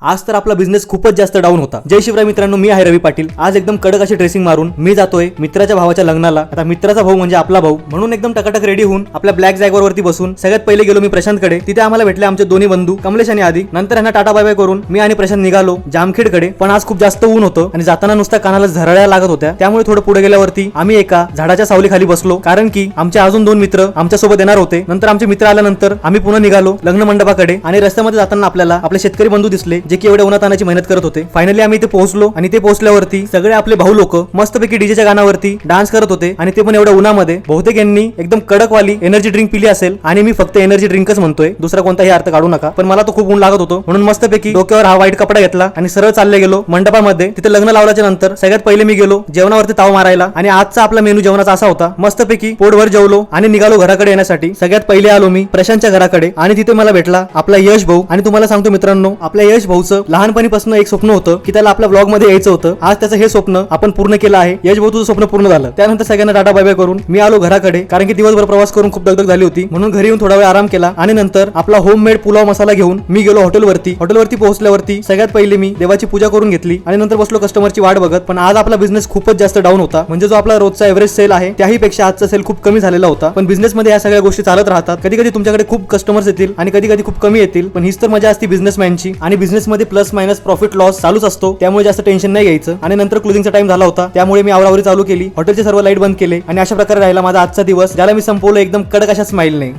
आज तर आपला बिझनेस खूपच जास्त डाऊन होता। जय शिवराय मित्रांनो, मी आहे रवी पाटील। आज एकदम कडक अशी ड्रेसिंग मारून मी जातोय मित्राच्या भावाच्या लग्नाला। आता मित्राचा भाऊ म्हणजे आपला भाऊ, म्हणून एकदम टकाटक रेडी होऊन आपल्या ब्लॅक जॅगवर वरती बसून सगळ्यात पहिले गेलो मी प्रशांतकडे। तिथे आम्हाला भेटले आमचे दोन्ही बंधू कमलेश आणि आदी। नंतर यांना टाटा बाय बाय करून मी आणि प्रशांत निघालो जामखेडकडे। पण आज खूप जास्त ऊन होतं आणि जाताना नुसता कानाला झरळ्या लागत होत्या, त्यामुळे थोडं पुढे गेल्यावरती आम्ही एका झाडाच्या सावलीखाली बसलो, कारण की आमचे अजून दोन मित्र आमच्या सोबत येणार होते। नंतर आमचे मित्र आल्यानंतर आम्ही पुन्हा निघालो लग्न मंडपाकडे आणि रस्त्यामध्ये जाताना आपल्याला आपले शेतकरी बंधू दिसले, जे की एवढ्या उन्हातानाची मेहनत करत होते। फायनली आम्ही इथे पोहोचलो आणि ते पोहोचल्यावरती सगळे आपले भाऊ लोक मस्तपैकी डीजेच्या गाण्यावरती डान्स करत होते आणि ते पण एवढ्या उन्हामध्ये। बहुतेक यांनी एकदम कडक वाली एनर्जी ड्रिंक पिली असेल आणि मी फक्त एनर्जी ड्रिंकच म्हणतोय, दुसरा कोणताही अर्थ काढू नका। पण मला तो खूप ऊन लागत होतो, म्हणून मस्तपैकी डोक्यावर हा व्हाईट कपडा घेतला आणि सरळ चालले गेलो मंडपामध्ये। तिथे लग्न लावल्याच्या नंतर सगळ्यात पहिले मी गेलो जेवणावरती ताव मारायला आणि आजचा आपला मेनू जेवणाचा असा होता, मस्तपैकी पोटभर जेवलो आणि निघालो घराकडे येण्यासाठी। सगळ्यात पहिले आलो मी प्रशांतच्या घराकडे आणि तिथे मला भेटला आपला यश भाऊ। आणि तुम्हाला सांगतो मित्रांनो, आपल्या यश भाऊचं लहानपणीपासून एक स्वप्न होतं की त्याला आपल्या ब्लॉग मध्ये यायचं होतं। आज त्याचं हे स्वप्न आपण पूर्ण केलं आहे। यश भाऊ, तुझं स्वप्न पूर्ण झालं। त्यानंतर सगळ्यांना टाटा बाय बाय करून मी आलो घराकडे, कारण की दिवसभर प्रवास करून खूप दगदग झाली होती, म्हणून घरी येऊन थोडा वेळ आराम केला आणि नंतर आपला होममेड पुलाव मसाला घेऊन मी गेलो हॉटेलवरती। हॉटेलवरती पोहोचल्यावरती सगळ्यात पहिले मी देवाची पूजा करून घेतली आणि नंतर बसलो कस्टमरची वाट बघत। पण आज आपला बिझनेस खूपच जास्त डाऊन होता, म्हणजे जो आपला रोजचा एव्हरेज सेल आहे त्याही पेक्षा आजचा सेल खूप कमी झालेला होता। पण बिझनेस मध्ये या सगळ्या गोष्टी चालत राहतात। कधी कधी तुमच्याकडे खूप कस्टमर्स येतील आणि कधी कधी खूप कमी येतील, पण हीच तर मजा असते बिझनेसमॅनची। आणि बिझनेस मध्ये प्लस मायनस प्रॉफिट लॉस चालूच असतो, त्यामुळे जास्त टेन्शन नाही घ्यायचं। आणि नंतर क्लोजिंगचा टाइम झाला होता, त्यामुळे मी आवरावरी चालू केली, हॉटेलचे सर्व लाईट बंद केले आणि अशा प्रकारे राहिला माझा आजचा दिवस, ज्याला मी संपवलं एकदम कडक अशा स्माइलने।